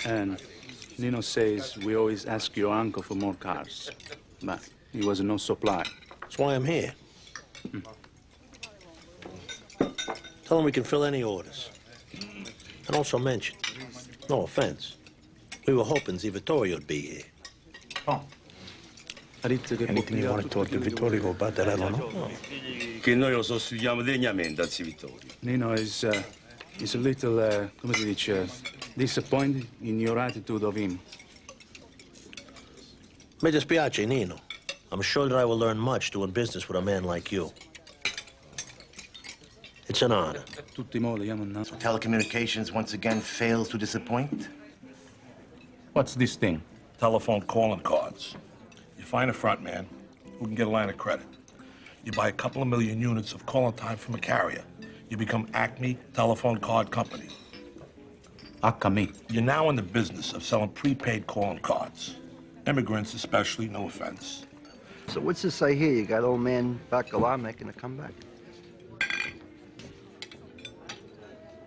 And Nino says we always ask your uncle for more cars. But he was no supply. That's why I'm here. Tell him we can fill any orders. And also mention, no offense, we were hoping Zee Vittorio would be here. Oh. Anything you want to talk to Vittorio about that I don't know? Che noi lo sostituiamo degnamente a Zee Vittorio. Nino is a little, come si dice, disappointed in your attitude of him. Mi dispiace, Nino. I'm sure that I will learn much doing business with a man like you. It's an honor. So telecommunications once again fails to disappoint? What's this thing? Telephone calling cards. You find a front man who can get a line of credit. You buy a couple of million units of calling time from a carrier. You become Acme Telephone Card Company. Acme. You're now in the business of selling prepaid calling cards. Immigrants especially, no offense. So what's this I hear? You got old man Bacala making a comeback.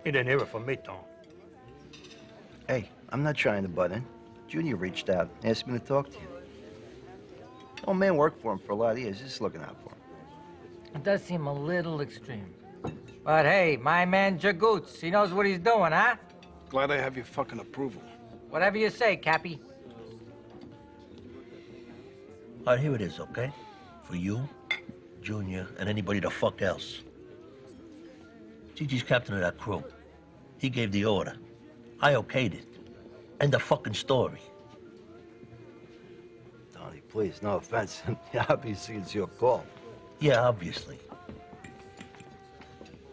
He didn't hear it from me, Tom. Hey, I'm not trying to butt in. Junior reached out, asked me to talk to you. Old man worked for him for a lot of years, just looking out for him. It does seem a little extreme. But hey, my man Jagoots, he knows what he's doing, huh? Glad I have your fucking approval. Whatever you say, Cappy. All right, here it is, okay? For you, Junior, and anybody the fuck else. Gigi's captain of that crew. He gave the order. I okayed it. End of fucking story. Donnie, please, no offense. Obviously, it's your call. Yeah, obviously.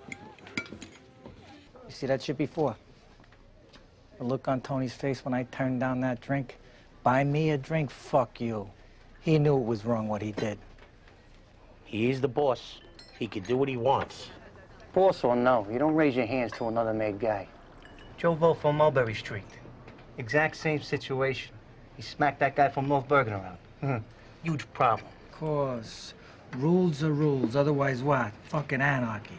You see that shit before? The look on Tony's face when I turned down that drink? Buy me a drink, fuck you. He knew it was wrong what he did. He is the boss. He can do what he wants. Boss or no, you don't raise your hands to another made guy. Joe Volk from Mulberry Street. Exact same situation. He smacked that guy from North Bergen around. Huge problem. Of course. Rules are rules. Otherwise what? Fucking anarchy.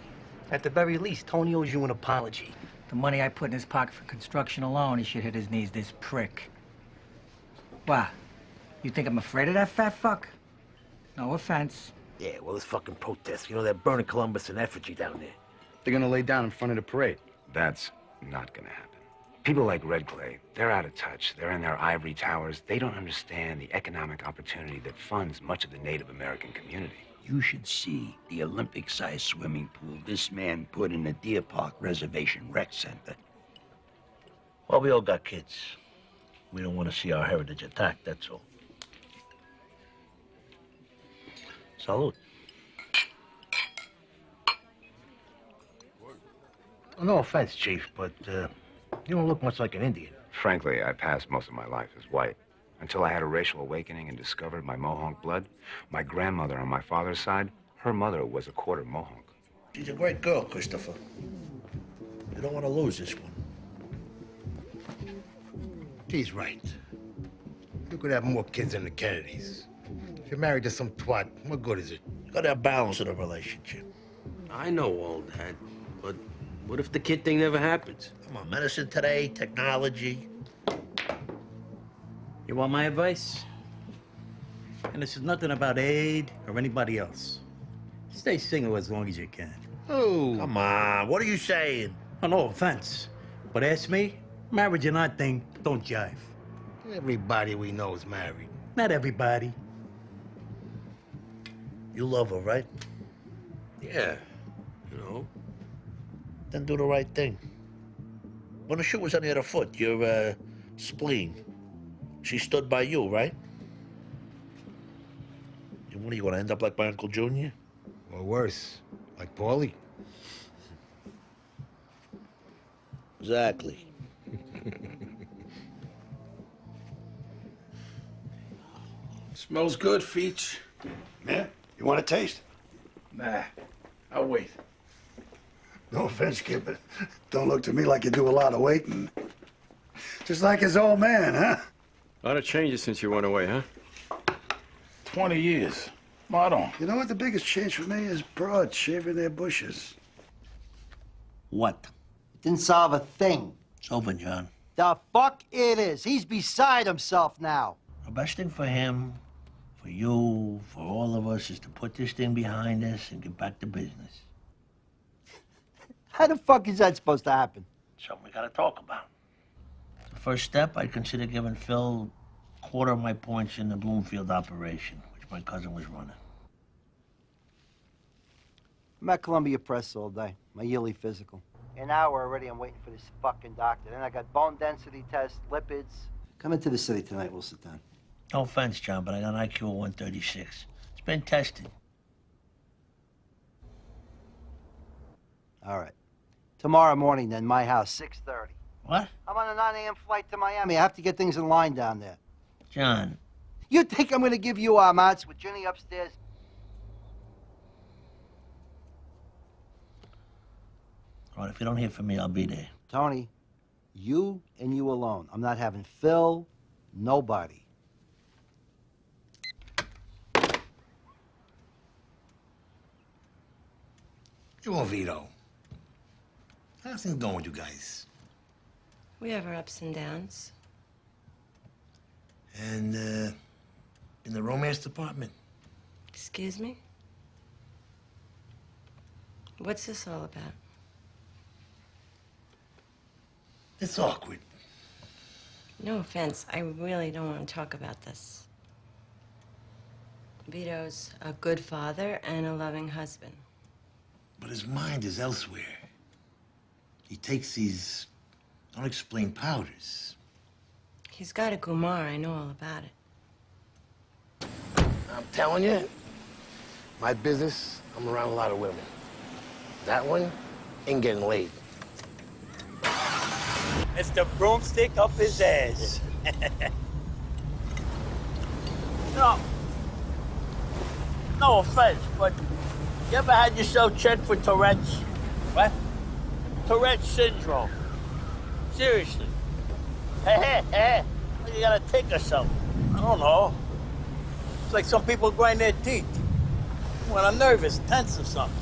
At the very least, Tony owes you an apology. The money I put in his pocket for construction alone, he should hit his knees, this prick. What? You think I'm afraid of that fat fuck? No offense. Yeah, well, it's fucking protest. You know, they're burning Columbus in effigy down there. They're gonna lay down in front of the parade. That's not gonna happen. People like Red Clay, they're out of touch. They're in their ivory towers. They don't understand the economic opportunity that funds much of the Native American community. You should see the Olympic-sized swimming pool this man put in the Deer Park Reservation Rec Center. Well, we all got kids. We don't want to see our heritage attacked, that's all. Salud. Well, no offense, Chief, but you don't look much like an Indian. Frankly, I passed most of my life as white. Until I had a racial awakening and discovered my Mohawk blood. My grandmother on my father's side, her mother was a quarter Mohawk. She's a great girl, Christopher. You don't want to lose this one. He's right. You could have more kids than the Kennedys. If you're married to some twat, what good is it? You gotta have balance in a relationship. I know all that, but what if the kid thing never happens? Come on, medicine today, technology. You want my advice? And this is nothing about Aid or anybody else. Stay single as long as you can. Oh, come on. What are you saying? Oh, no offense. But ask me, marriage and that thing don't jive. Everybody we know is married. Not everybody. You love her, right? Yeah, you know. Then do the right thing. When the shoe was on the other foot, your spleen, she stood by you, right? And what are you gonna end up like my Uncle Junior? Or worse, like Paulie. Exactly. Smells good, Feech. Yeah? You want a taste? Nah, I'll wait. No offense, kid, but don't look to me like you do a lot of waiting. Just like his old man, huh? A lot of changes since you went away, huh? 20 years. Modern. You know what the biggest change for me is? Broads shaving their bushes. What? Didn't solve a thing. It's over, John. The fuck it is. He's beside himself now. The best thing for him, for you, for all of us, is to put this thing behind us and get back to business. How the fuck is that supposed to happen? Something we gotta talk about. The first step, I'd consider giving Phil a quarter of my points in the Bloomfield operation, which my cousin was running. I'm at Columbia Press all day, my yearly physical. An hour already, I'm waiting for this fucking doctor. Then I got bone density test, lipids. Come into the city tonight, we'll sit down. No offense, John, but I got an IQ of 136. It's been tested. All right. Tomorrow morning, then, my house, 6:30. What? I'm on a 9 a.m. flight to Miami. I have to get things in line down there. John. You think I'm gonna give you mats with Ginny upstairs? All right, if you don't hear from me, I'll be there. Tony, you and you alone. I'm not having Phil, nobody. You and Vito. How's things going with you guys? We have our ups and downs. And, in the romance department? Excuse me? What's this all about? It's awkward. No offense, I really don't want to talk about this. Vito's a good father and a loving husband. But his mind is elsewhere. He takes these unexplained powders. He's got a Gumar, I know all about it. I'm telling you, my business, I'm around a lot of women. That one ain't getting laid. Mr. Broomstick up his ass. No offense, but you ever had yourself checked for Tourette's? What? Tourette's syndrome. Seriously. Hey, you got a tick or something. I don't know. It's like some people grind their teeth. When I'm nervous, tense or something.